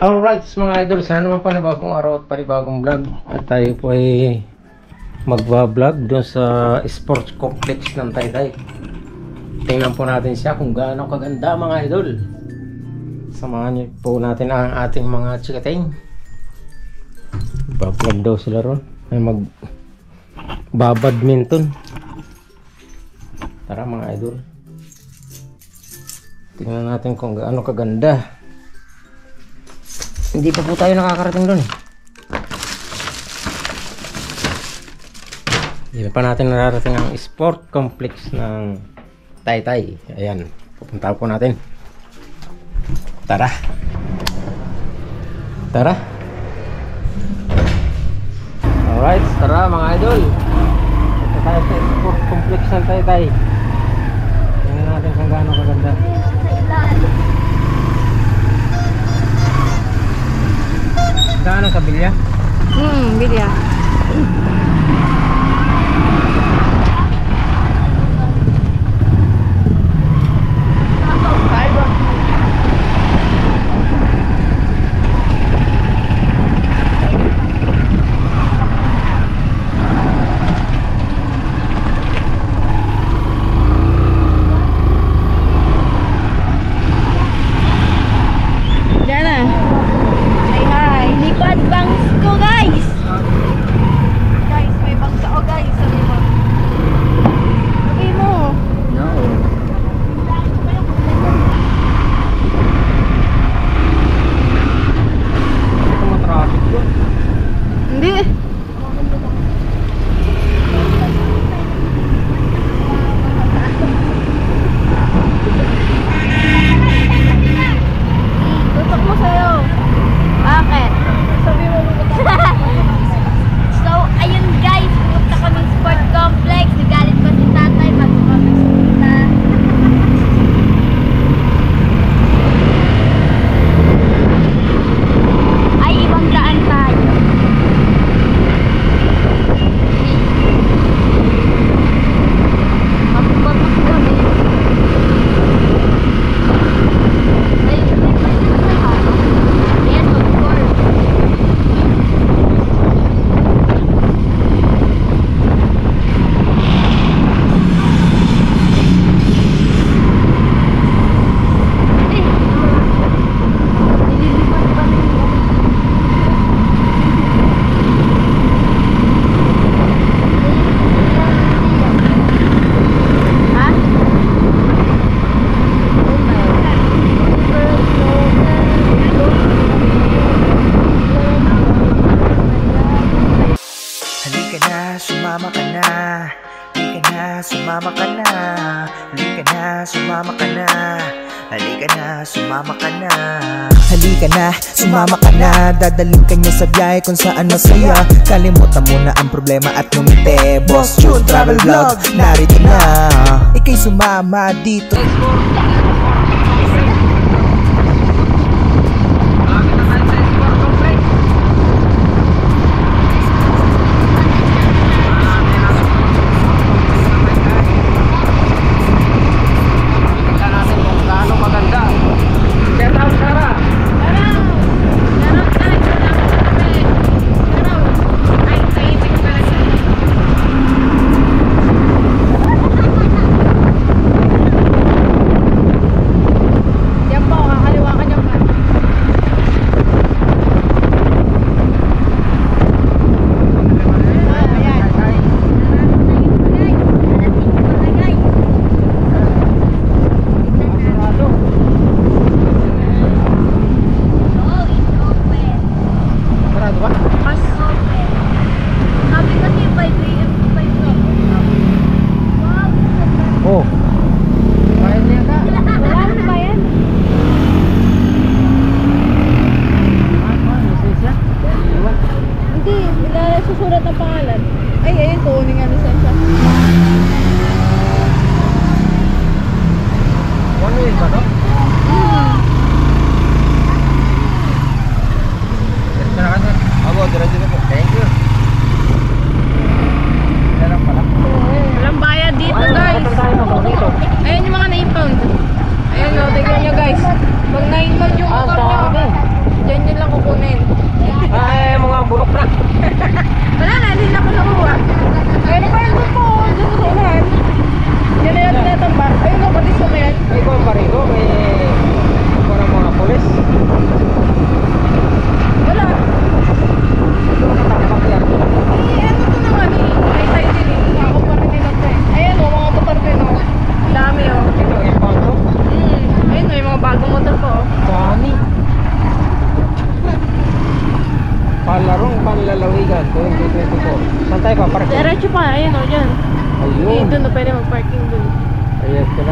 Alright mga idol, sana naman panibagong araw at panibagong vlog. At tayo po ay magbablog doon sa sports complex ng Taytay. Tingnan po natin siya kung gaano kaganda mga idol. Samahan niyo po natin ang ating mga chikating. Bablog daw sila ron ay magbabadminton. Tara mga idol, tingnan natin kung gaano kaganda. Hindi pa po tayo nakakarating doon. Hindi pa natin nararating ang sport complex ng Taytay. Ayan, pupunta po natin. Tara. Tara. Alright, tara mga idol. Ito tayo sa sport complex ng Taytay. Tingnan natin kung gaano kaganda. Saan ang kabilya? Bilya. Sumama ka na, halika na, sumama ka na, halika na, sumama ka na, halika na, sumama ka na, halika na, sumama ka na, dadalhin ka niya sa biyahe kung saan masaya. Kalimutan mo na ang problema at ngumiti. Boss June Travel Vlog, narito na, ika'y sumama dito.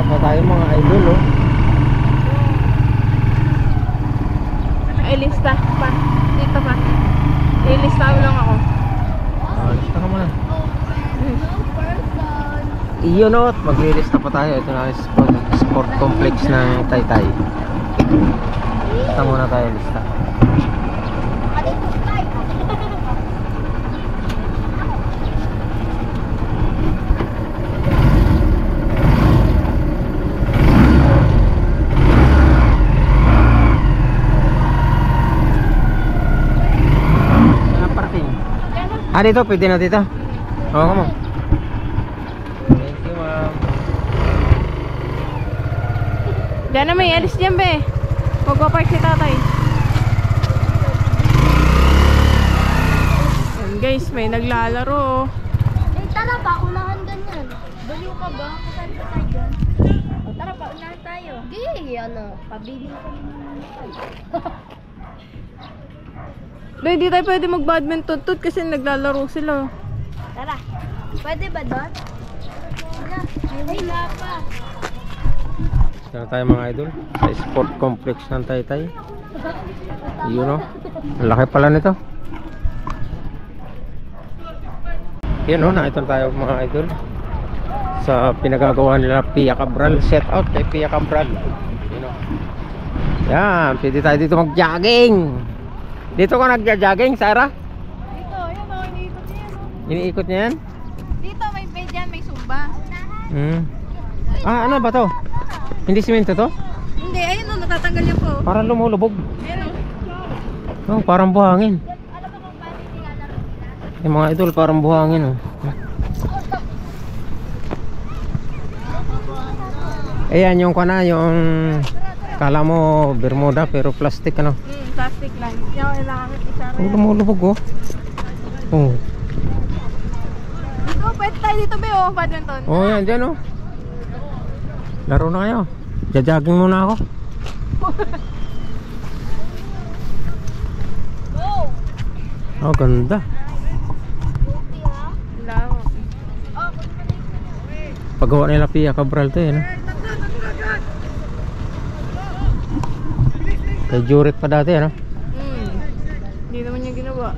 Hanap na tayo mga idol, oh. Ay, lista pa. Dito pa. Ilista lang ako. Lista ka muna. Iyon, oh. Maglilista pa tayo. Ito na sport complex ng Taytay. Lista muna tayo, lista. Ah, dito, pwede na dito. Oo, come on. Thank you, ma'am. Diyan na may alis dyan, be. Magpapark si tatay. Ayan, guys, may naglalaro. Eh, tara pa, unahan ganyan. Baliw ka ba? Saan pa tayo dyan? O, tara pa, unahan tayo. Di, ano, pabili ka naman. Be, hindi tayo pwede mag-badminton tut kasi naglalaro sila. Tara, pwede ba doon? Wala, may wala pa. Ito na tayo mga idol sa sport complex ng Taytay. Yun, oh. Ang laki pala nito. Yan, oh. Nakita tayo mga idol sa pinagagawa nila Pia Cabral. Set out kay Pia Cabral. Yun, oh. Yan, pwede tayo dito mag-jogging. Dito ka nagja-jogging, Sarah? Dito, yan o, iniikot niya yan. Iniikot niya yan? Dito, may bed yan, may zumba. Ah, ano ba to? Hindi simento to? Hindi, ayun o, natatanggal niya po. Parang lumulubog. Ayun o. Oh, parang buhangin. Yung mga idol, parang buhangin, oh. Ayan yung kana, yung kala mo Bermuda pero plastic, ano? Plastic lang. Yung kailangan isara Oh, yan. lumulubog, oh. Oh. Dito, pwede tayo dito, be, o, badminton. Oh, yan dyan, oh. Laro na kayo. Jajogging muna ako. Oh, ganda. Lawak. Paggawa nila Pia Cabral to, yan, oh. Kay Jurek pa dati, ano? Hindi naman niya ginawa.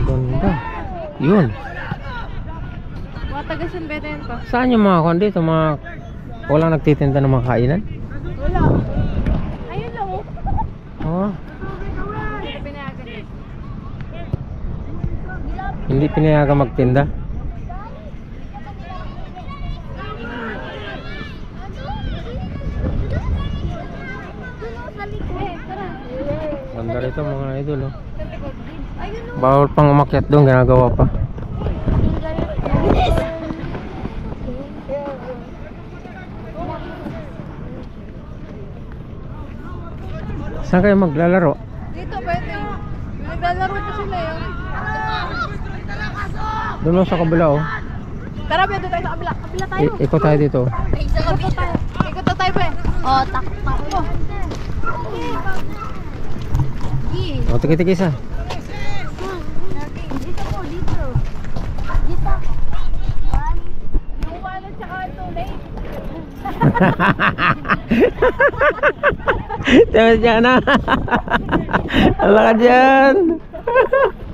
Ganda. Yun. Mga taga-San Beda yan pa. Saan yung mga kwan dito? Mga walang nagtitinda ng mga kainan? Wala. Ayun lang, o. Oh, Pinayagan eh. hindi pinayagan magtinda. Ganda rito mga idol, oh. Bawal pang umakyat doon, ginagawa pa. Saan kayo maglalaro? Dito, pwede. Naglalaro pa sila yun. Doon lang sa kabila, oh. Tara, pwede tayo sa kabila. Kabila tayo. Ikot tayo dito. Ikot tayo. Ikot na tayo, pe. Oh, takbo. O, tiki-tikis, ah. Dito po, dito. Dito. Yung wallet tsaka ito, late. Tama dyan, ah. Ala ka dyan.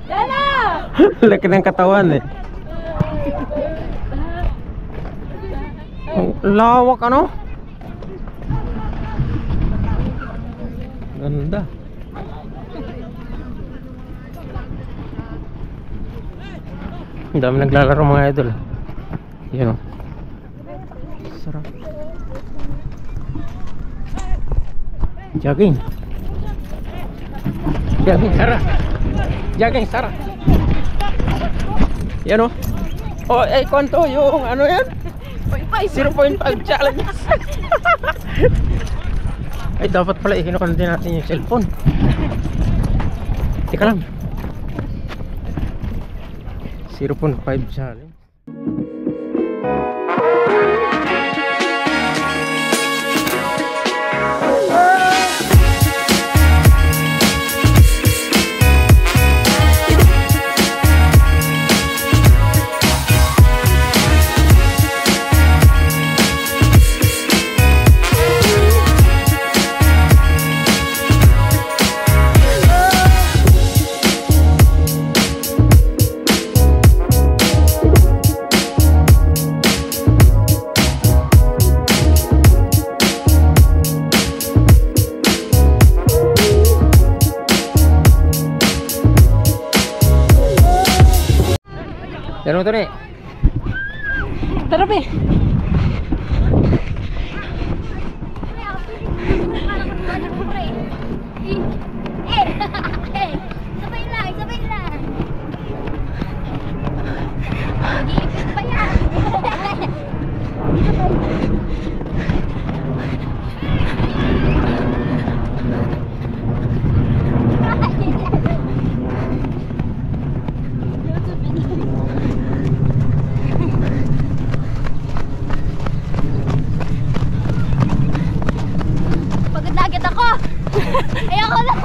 Yana! Laki ng katawan, eh. Ang lawak, ano? Ganda. Ang dami naglalaro mga idol. Yan, oh. Sarap. Jogging. Jogging, Sarah. Jogging, Sarah. Yan, oh. Oh, eh, kwanto yung ano yan? 0.5 challenge. Ay, dapat pala ikinukunan din natin yung cellphone. Teka lang. 0.5 challenge. mo ito ni. Tara, be. Sabay lang, sabay lang. Nag-iipit pa yan. Pagod na agad ako. Ayoko na.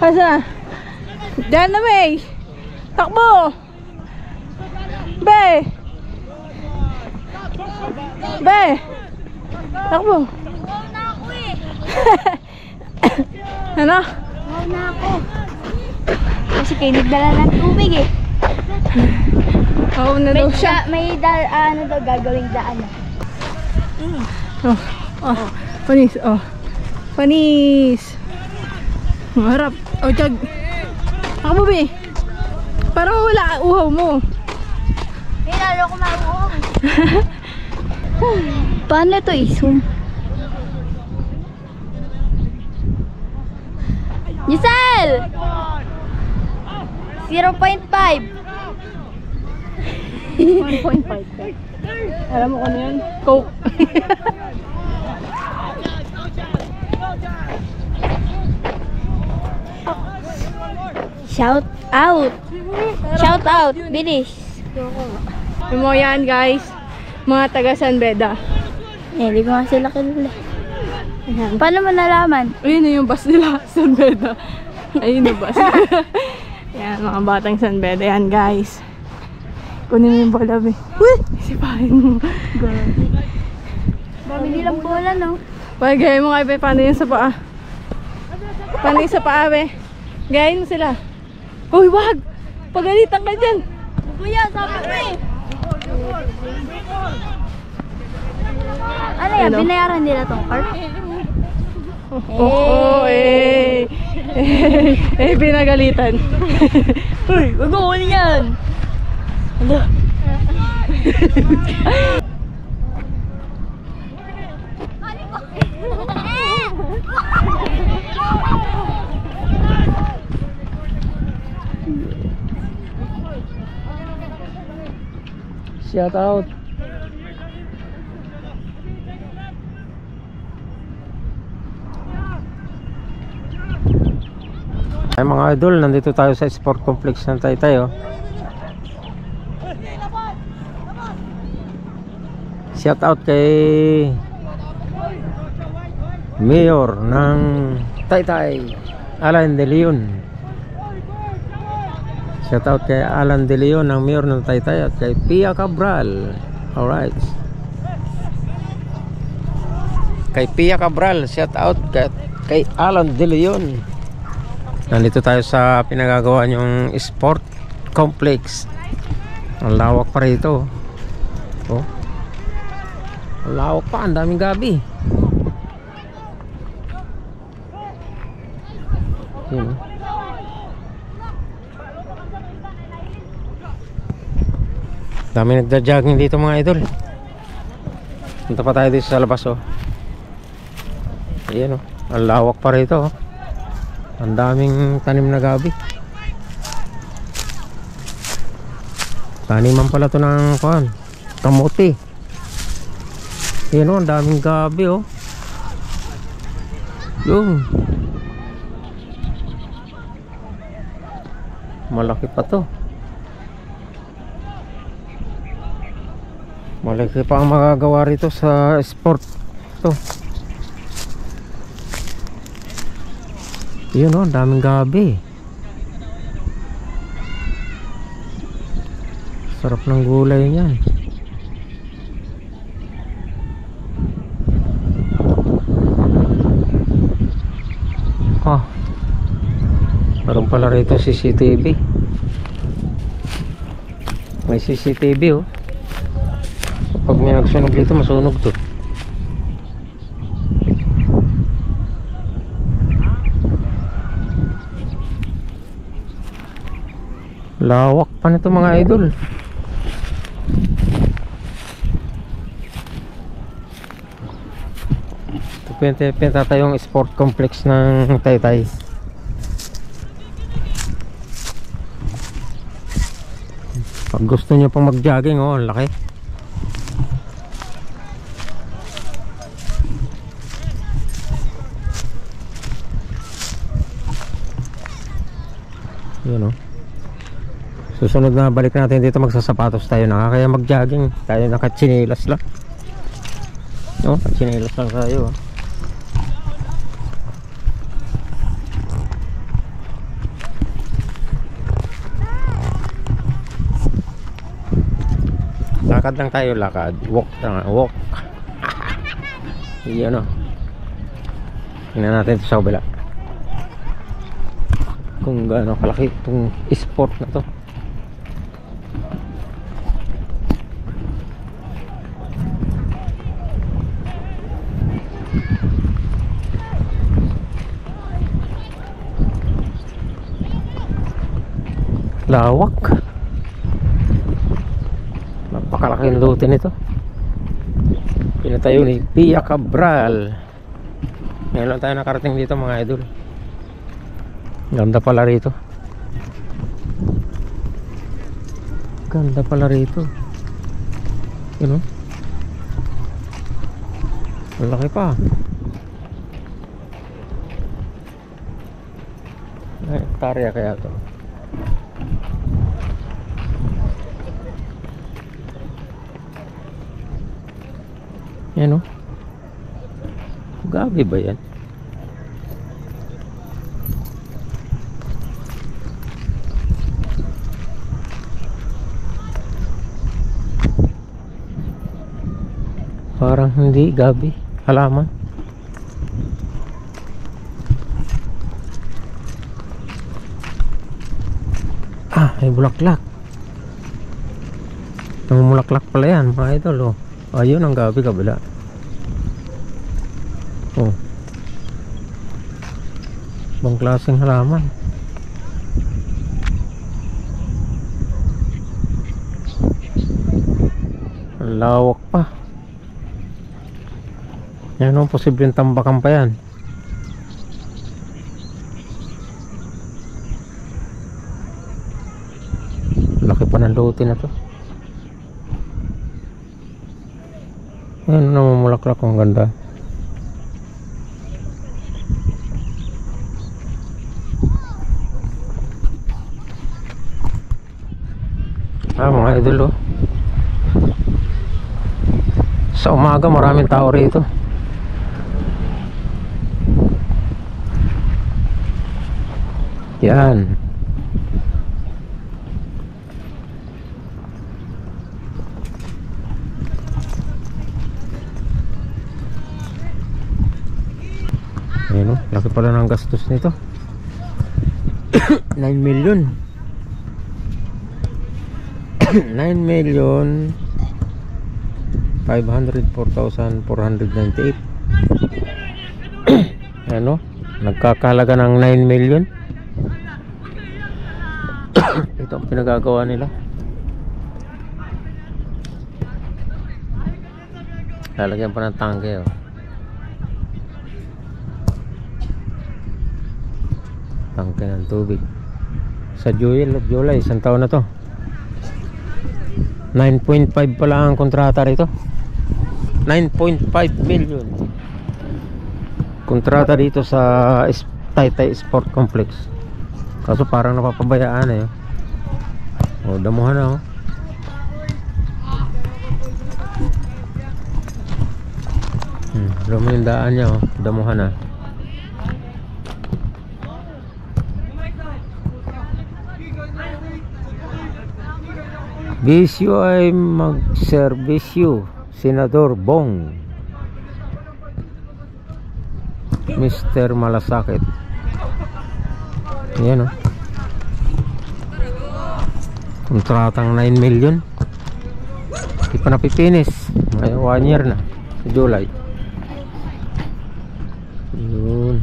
Asa? Diyan na, May. Takbo. Be. Be. Takbo. Wow na ako eh. Ano? Wow na ako. Kasi kayo nagdala ng tubig eh. Oo na daw siya. May ano daw gagawing daan. Oh. Oh. Panis. Oh. Panis. Ang harap. Oh, tiyag. Ako, Be. Parang wala uhaw mo. May lalo ko mauuhaw. Paano ito i-zoom? Giselle! 0.5. 1.5. Alam mo kung ano yun? Coke. Shout out! Shout out! Bilis! Yung mga yan, guys. Mga taga San Beda. Eh, hindi ko nga sila kilala. Ayan. Paano mo nalaman? Ayun na yung bus nila, San Beda. Ayun na bus. Yan, mga batang San Beda. Yan, guys. Kunin mo yung bola, Be. Uy! Sipahin mo. Dami nilang bola, no? Pagay mo nga, Be. Paano yung sa paa? Paano yung sa paa, Be? Gayahin mo sila. Uy, wag! Pagalitan ka dyan. Kuya, sabi ko eh! Ano yan? Ano? Binayaran nila tong car? Oh, pinagalitan. Uy, wag mo yan! Ano? Shout out. Ay mga idol, nandito tayo sa Sport Complex ng Taytay, oh. Shout out kay Mayor ng Taytay, Alan De Leon. Shout out kay Alan De Leon ng Mayor ng Taytay at kay Pia Cabral. Alright. Kay Pia Cabral, shout out kay Alan De Leon. Nandito tayo sa pinagagawa yung sport complex. Ang lawak pa rito. Oh. Ang lawak pa, ang daming gabi. Yun. Dami nagda-jogging dito mga idol. Punta pa tayo dito sa labas oh. Ayan oh, ang lawak pa rito oh. Ang daming tanim na gabi. Taniman pala to ng kamote. Ayan oh, ang daming gabi oh. Yung malaki pa to. Malaki pa ang magagawa rito sa sport to. Yun o, daming gabi. Sarap ng gulay niyan. Ah, meron pala rito CCTV. May CCTV oh. Pag may nagsunog dito, masunog to. Lawak pa nito mga idol. Ito pinta tayong sport complex ng Taytay. Pag gusto nyo pang mag-jogging oh, laki. Yun oh. Susunod na balik natin dito, magsasapatos tayo na kaya mag-jogging tayo, nakatsinilas lang. No, nakatsinilas lang tayo. Lakad lang tayo, lakad. Walk lang, walk. Yun o. Tingnan natin ito sa kabila. Kung gaano kalaki itong sport na to. Lawak. Napakalaki ng lote nito. Pinatayo ni Pia Cabral. Ngayon lang tayo nakarating dito mga idol. Ganda pala rito. Ganda pala rito. Yun o. Malaki pa. Ay, hektarya kaya to. Yan o. Gabi ba yan? Parang hindi gabi. Halaman. Ah, may bulaklak. Namumulaklak pala yan mga idol oh. Ayun ang gabi kabila. Oh. Bang klaseng halaman. Ang lawak pa. Yan ang posibleng tambakan pa yan. Laki pa ng lote na to. Yan, namumulaklak, ang ganda. Mga idol oh. Sa umaga maraming tao rito. Yan. Ayan o, laki pala ng gastos nito. 9 million. 9,504,498. Ano? Nagkakalaga ng 9 million. Ito ang pinagagawa nila. Lalagyan pa ng tangke, oh. Tangke ng tubig. Sa July, isang taon na to. 9.5 pala ang kontrata rito. 9.5 million kontrata dito sa Taytay Sport Complex. Kaso parang napapabayaan eh. O, damuhan na, oh. Damo yung daan niya, oh. Damuhan na. Bisyo ay magserbisyo, Senador Bong, Mr. Malasakit. Yan, oh. Kontratang 9 million. Hindi pa napipinis. May 1 year na sa July. Yun.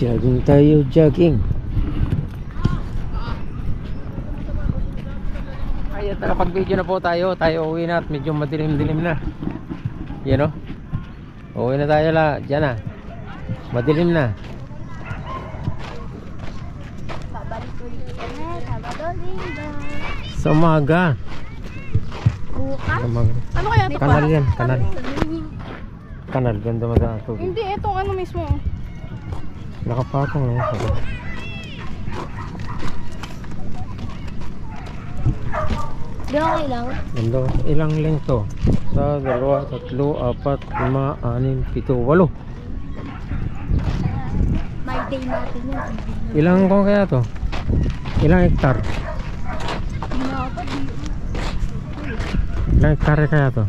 Jogging tayo, jogging. Ayan, nakapag-video na po tayo. Tayo uwi na at medyo madilim-dilim na. Yan, o. Uwi na tayo la. Diyan na. Madilim na. Babalik ulit kami, Sabado, Linggo. Sa umaga. Bukas? Sa umaga. Ano kaya ito? Kanal yan, kanal. Kanal, ganda mo sa tubig. Hindi, itong ano mismo. Nakapatong na yun. Di okay lang? Ganda. Ilang length to? Sa 2, 3, 4, 5, 6, 7, 8. My day natin yun. Ilang kung kaya to? Ilang hektar? Ilang hektar kaya to?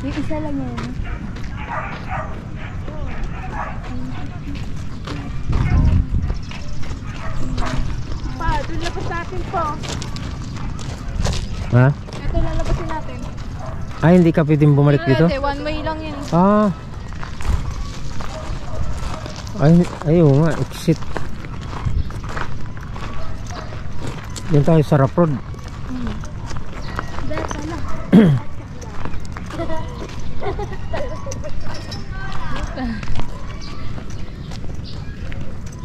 Yung isa lang yan. Pa, ito labas natin po. Ha? Ito lalabasin natin. Ay, hindi ka pwedeng bumalik dito? Hindi, one way lang yan. Ah. Ay, ayaw nga, exit. Yan tayo sa Rap Road. Beta na.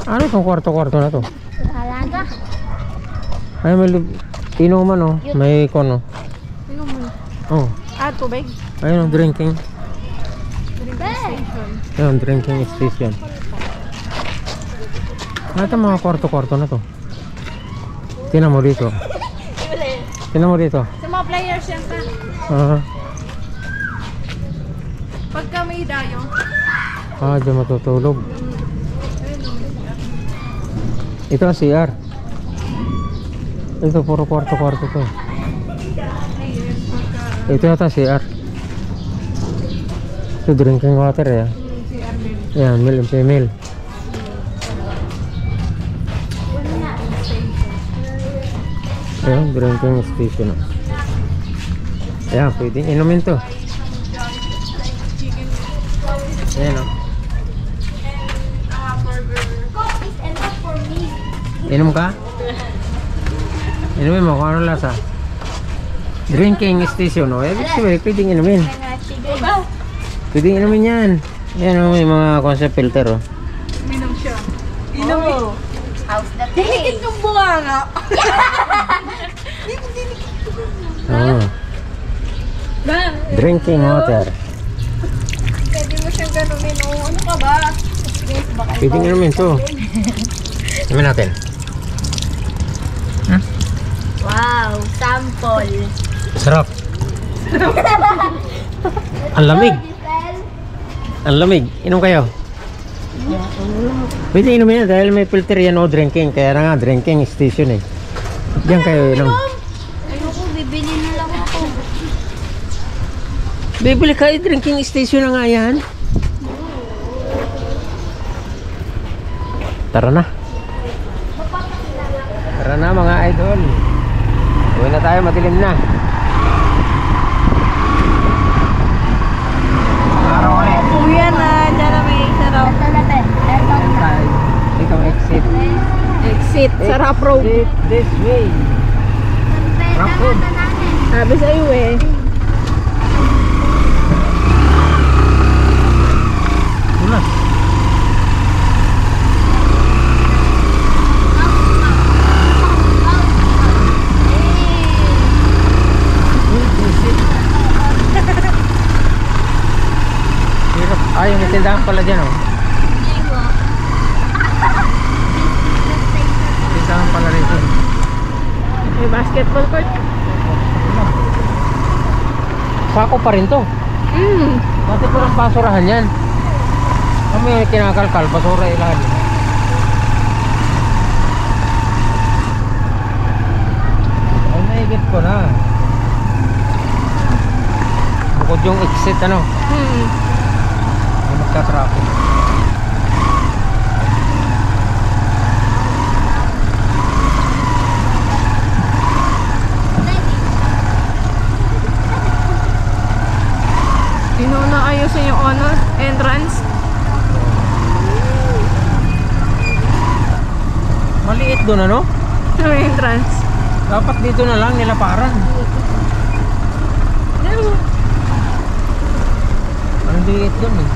Ano itong kwarto-kwarto na to? Alaga. Ay, may inuman, oh. May kono. Tingnan mo. Oh. Ah, tubig. Ayun, oh, drinking. Station. Ayun, drinking station. Ano itong mga kwarto-kwarto na to? Tingnan mo dito. Tingnan mo dito. Sa mga players yan ka. Pagka may dayo. Ah, dyan matutulog. Ito ang CR. Ito, puro kwarto-kwarto to. Ito yata CR. Ito drinking water, eh. Ayan, male and female. Ayan, drinking station. Ayan, pwedeng inumin to. Ayan, oh. Coffees and not for me. Inom ka? Inumin mo kung ano lasa. Drinking station, oh. Ibig sabihin, pwedeng inumin. Pwedeng inumin yan. Ayan, oh, may mga concept filter, oh. Minom siya. Oh, how's the day? Yung bunganga. Oh. Drinking water. Pwede mo siyang ganumin. Oh, ano ka ba? Pwedeng inumin to. Inumin natin. Wow, sample. Sarap. Ang lamig. Ang lamig. Inom kayo. Pwede inumin yan dahil may filter yan o drinking. Kaya na nga, drinking station eh. Diyan kayo inom. Ayoko, bibili na lang ako. Bibili kayo, drinking station na nga yan. Tara na. Tara na mga idol. Uwi na tayo, madilim na. Araw ulit. Uwi na, dyan na may sarap. Ito na, te. Ito na. Dito ang exit. Exit, sarap road. Exit this way. Rapid. Sabi sa'yo eh. Tula. Ay, yung tindahan pala dyan oh. Tindahan pala rito. May basketball court. Sako pa rin to. Dati po ng basurahan yan. Kami kinakalkal, basura ilalim. Ay, naigit ko na. Bukod yung exit ano. May magka-traffic. Inuna ayusin yung entrance. Maliit doon ano? Yung entrance. Dapat dito na lang nilaparan. Ang liit doon eh.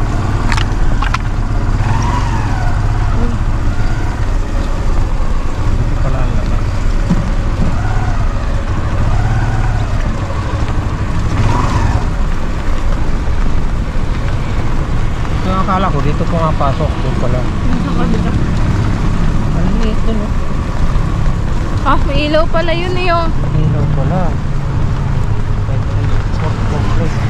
Dito pala ang labas. Ito yung akala ko, dito pumapasok. Doon pala. Ang liit doon oh. Ah, may ilaw pala yun eh yung. Ilaw pala. Sport complex.